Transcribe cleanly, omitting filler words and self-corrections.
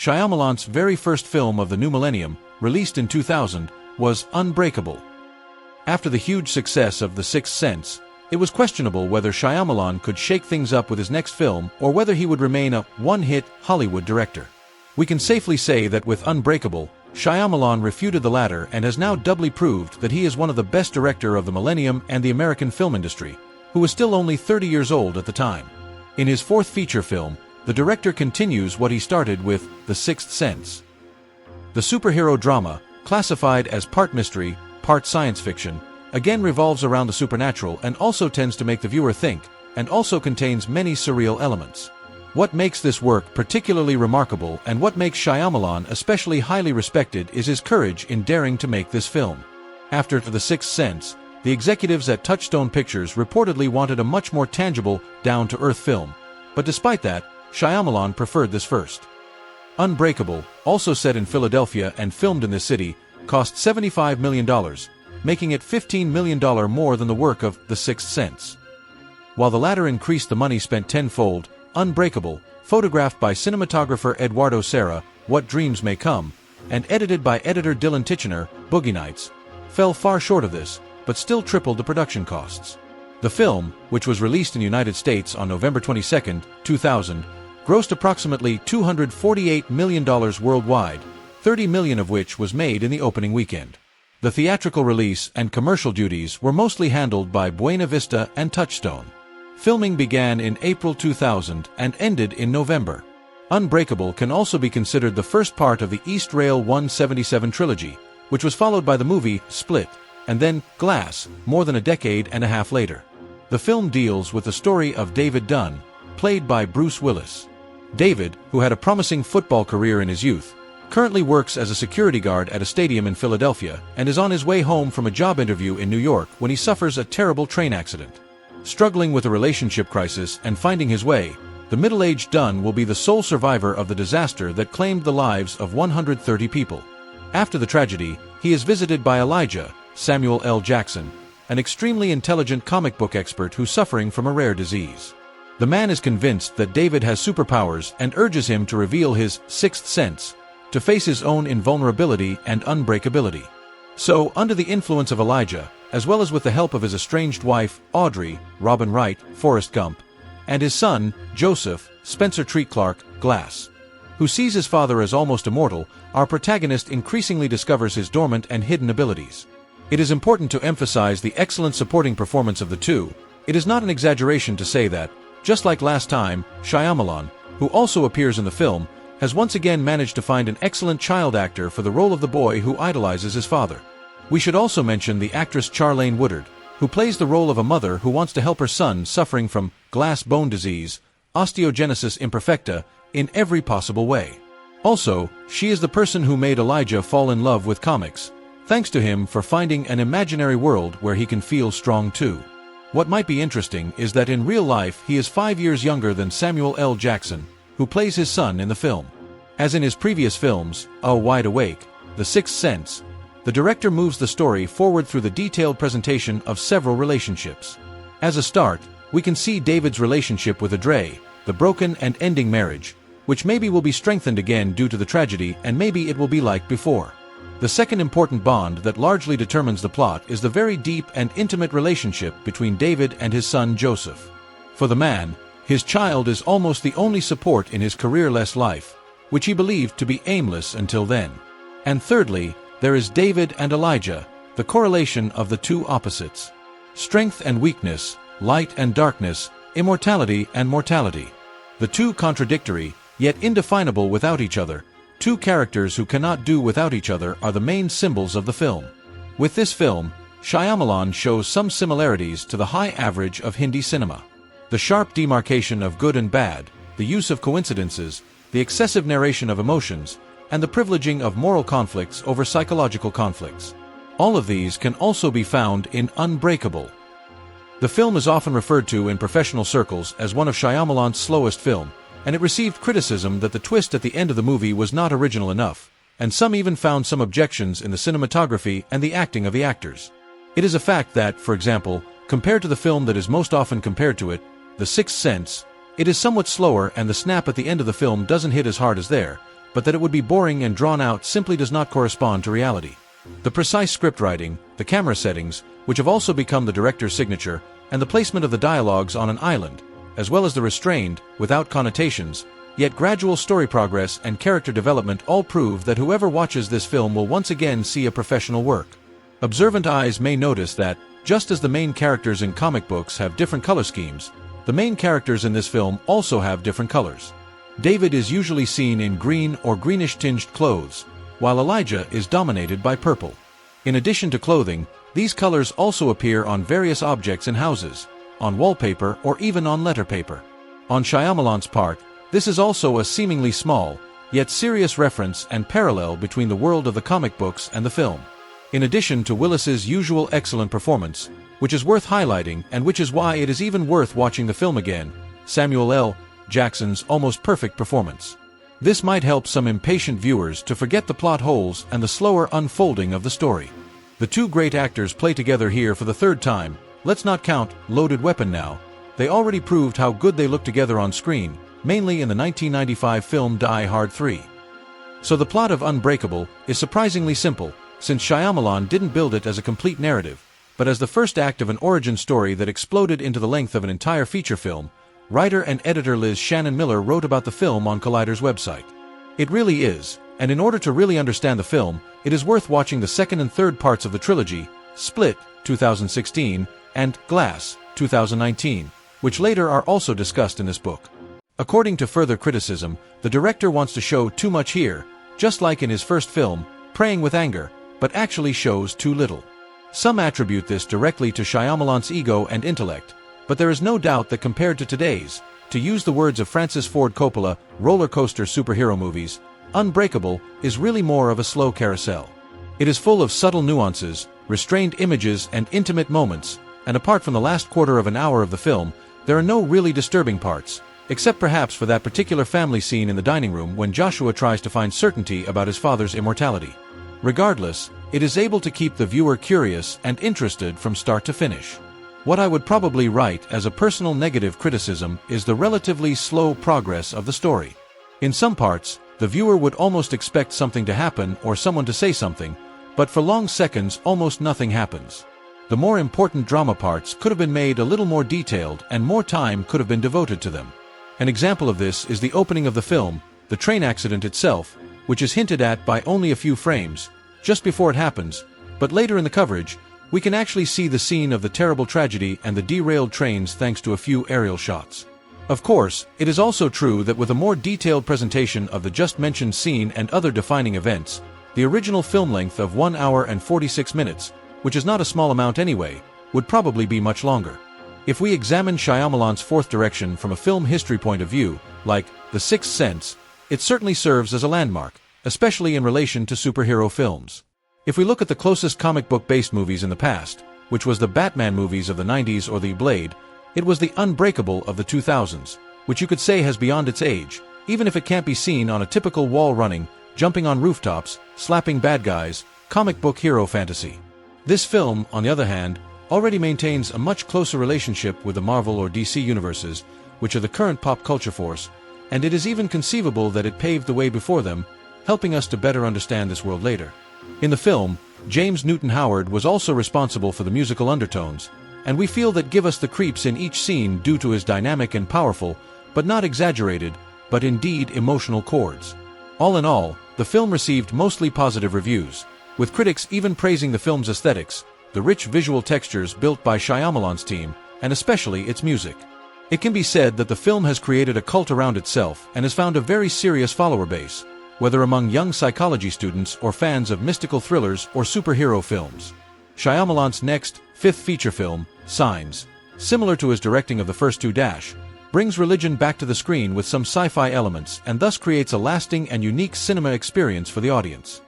Shyamalan's very first film of the new millennium, released in 2000, was Unbreakable. After the huge success of The Sixth Sense, it was questionable whether Shyamalan could shake things up with his next film or whether he would remain a one-hit Hollywood director. We can safely say that with Unbreakable, Shyamalan refuted the latter and has now doubly proved that he is one of the best directors of the millennium and the American film industry, who was still only 30 years old at the time. In his fourth feature film, the director continues what he started with The Sixth Sense. The superhero drama, classified as part mystery, part science fiction, again revolves around the supernatural and also tends to make the viewer think, and also contains many surreal elements. What makes this work particularly remarkable and what makes Shyamalan especially highly respected is his courage in daring to make this film. After The Sixth Sense, the executives at Touchstone Pictures reportedly wanted a much more tangible, down-to-earth film, but despite that, Shyamalan preferred this first. Unbreakable, also set in Philadelphia and filmed in this city, cost $75 million, making it $15 million more than the work of The Sixth Sense. While the latter increased the money spent tenfold, Unbreakable, photographed by cinematographer Eduardo Serra, What Dreams May Come, and edited by editor Dylan Titchener, Boogie Nights, fell far short of this, but still tripled the production costs. The film, which was released in the United States on November 22, 2000, grossed approximately $248 million worldwide, $30 million of which was made in the opening weekend. The theatrical release and commercial duties were mostly handled by Buena Vista and Touchstone. Filming began in April 2000 and ended in November. Unbreakable can also be considered the first part of the East Rail 177 trilogy, which was followed by the movie Split, and then Glass, more than a decade and a half later. The film deals with the story of David Dunn, played by Bruce Willis. David, who had a promising football career in his youth, currently works as a security guard at a stadium in Philadelphia and is on his way home from a job interview in New York when he suffers a terrible train accident. Struggling with a relationship crisis and finding his way, the middle-aged Dunn will be the sole survivor of the disaster that claimed the lives of 130 people. After the tragedy, he is visited by Elijah, Samuel L. Jackson, an extremely intelligent comic book expert who's suffering from a rare disease. The man is convinced that David has superpowers and urges him to reveal his sixth sense, to face his own invulnerability and unbreakability. So, under the influence of Elijah, as well as with the help of his estranged wife, Audrey, Robin Wright, Forrest Gump, and his son, Joseph, Spencer Treat Clark, Glass, who sees his father as almost immortal, our protagonist increasingly discovers his dormant and hidden abilities. It is important to emphasize the excellent supporting performance of the two. It is not an exaggeration to say that, just like last time, Shyamalan, who also appears in the film, has once again managed to find an excellent child actor for the role of the boy who idolizes his father. We should also mention the actress Charlayne Woodard, who plays the role of a mother who wants to help her son suffering from glass bone disease, osteogenesis imperfecta, in every possible way. Also, she is the person who made Elijah fall in love with comics, thanks to him for finding an imaginary world where he can feel strong too. What might be interesting is that in real life he is 5 years younger than Samuel L. Jackson, who plays his son in the film. As in his previous films, Wide Awake, The Sixth Sense, the director moves the story forward through the detailed presentation of several relationships. As a start, we can see David's relationship with Audrey, the broken and ending marriage, which maybe will be strengthened again due to the tragedy and maybe it will be like before. The second important bond that largely determines the plot is the very deep and intimate relationship between David and his son Joseph. For the man, his child is almost the only support in his career-less life, which he believed to be aimless until then. And thirdly, there is David and Elijah, the correlation of the two opposites. Strength and weakness, light and darkness, immortality and mortality. The two contradictory, yet indefinable without each other, two characters who cannot do without each other are the main symbols of the film. With this film, Shyamalan shows some similarities to the high average of Hindi cinema. The sharp demarcation of good and bad, the use of coincidences, the excessive narration of emotions, and the privileging of moral conflicts over psychological conflicts. All of these can also be found in Unbreakable. The film is often referred to in professional circles as one of Shyamalan's slowest films, and it received criticism that the twist at the end of the movie was not original enough, and some even found some objections in the cinematography and the acting of the actors. It is a fact that, for example, compared to the film that is most often compared to it, The Sixth Sense, it is somewhat slower and the snap at the end of the film doesn't hit as hard as there, but that it would be boring and drawn out simply does not correspond to reality. The precise script writing, the camera settings, which have also become the director's signature, and the placement of the dialogues on an island, as well as the restrained, without connotations, yet gradual story progress and character development all prove that whoever watches this film will once again see a professional work. Observant eyes may notice that, just as the main characters in comic books have different color schemes, the main characters in this film also have different colors. David is usually seen in green or greenish-tinged clothes, while Elijah is dominated by purple. In addition to clothing, these colors also appear on various objects in houses, on wallpaper or even on letter paper. On Shyamalan's part, this is also a seemingly small, yet serious reference and parallel between the world of the comic books and the film. In addition to Willis's usual excellent performance, which is worth highlighting and which is why it is even worth watching the film again, Samuel L. Jackson's almost perfect performance. This might help some impatient viewers to forget the plot holes and the slower unfolding of the story. The two great actors play together here for the third time. Let's not count Loaded Weapon now. They already proved how good they look together on screen, mainly in the 1995 film Die Hard 3. So the plot of Unbreakable is surprisingly simple, since Shyamalan didn't build it as a complete narrative, but as the first act of an origin story that exploded into the length of an entire feature film. Writer and editor Liz Shannon Miller wrote about the film on Collider's website. It really is, and in order to really understand the film, it is worth watching the second and third parts of the trilogy, Split, 2016, and Glass, 2019, which later are also discussed in this book. According to further criticism, the director wants to show too much here, just like in his first film, Praying with Anger, but actually shows too little. Some attribute this directly to Shyamalan's ego and intellect, but there is no doubt that compared to today's, to use the words of Francis Ford Coppola, roller coaster superhero movies, Unbreakable is really more of a slow carousel. It is full of subtle nuances, restrained images and intimate moments, and apart from the last quarter of an hour of the film, there are no really disturbing parts, except perhaps for that particular family scene in the dining room when Joshua tries to find certainty about his father's immortality. Regardless, it is able to keep the viewer curious and interested from start to finish. What I would probably write as a personal negative criticism is the relatively slow progress of the story. In some parts, the viewer would almost expect something to happen or someone to say something, but for long seconds almost nothing happens. The more important drama parts could have been made a little more detailed and more time could have been devoted to them. An example of this is the opening of the film, the train accident itself, which is hinted at by only a few frames, just before it happens, but later in the coverage, we can actually see the scene of the terrible tragedy and the derailed trains thanks to a few aerial shots. Of course, it is also true that with a more detailed presentation of the just mentioned scene and other defining events, the original film length of 1 hour and 46 minutes, which is not a small amount anyway, would probably be much longer. If we examine Shyamalan's fourth direction from a film history point of view, like The Sixth Sense, it certainly serves as a landmark, especially in relation to superhero films. If we look at the closest comic book-based movies in the past, which was the Batman movies of the 90s or the Blade, it was the Unbreakable of the 2000s, which you could say has beyond its age, even if it can't be seen on a typical wall-running, jumping on rooftops, slapping bad guys, comic book hero fantasy. This film, on the other hand, already maintains a much closer relationship with the Marvel or DC universes, which are the current pop culture force, and it is even conceivable that it paved the way before them, helping us to better understand this world later. In the film, James Newton Howard was also responsible for the musical undertones, and we feel that give us the creeps in each scene due to his dynamic and powerful, but not exaggerated, but indeed emotional chords. All in all, the film received mostly positive reviews, with critics even praising the film's aesthetics, the rich visual textures built by Shyamalan's team, and especially its music. It can be said that the film has created a cult around itself and has found a very serious follower base, whether among young psychology students or fans of mystical thrillers or superhero films. Shyamalan's next, fifth feature film, Signs, similar to his directing of the first two, brings religion back to the screen with some sci-fi elements and thus creates a lasting and unique cinema experience for the audience.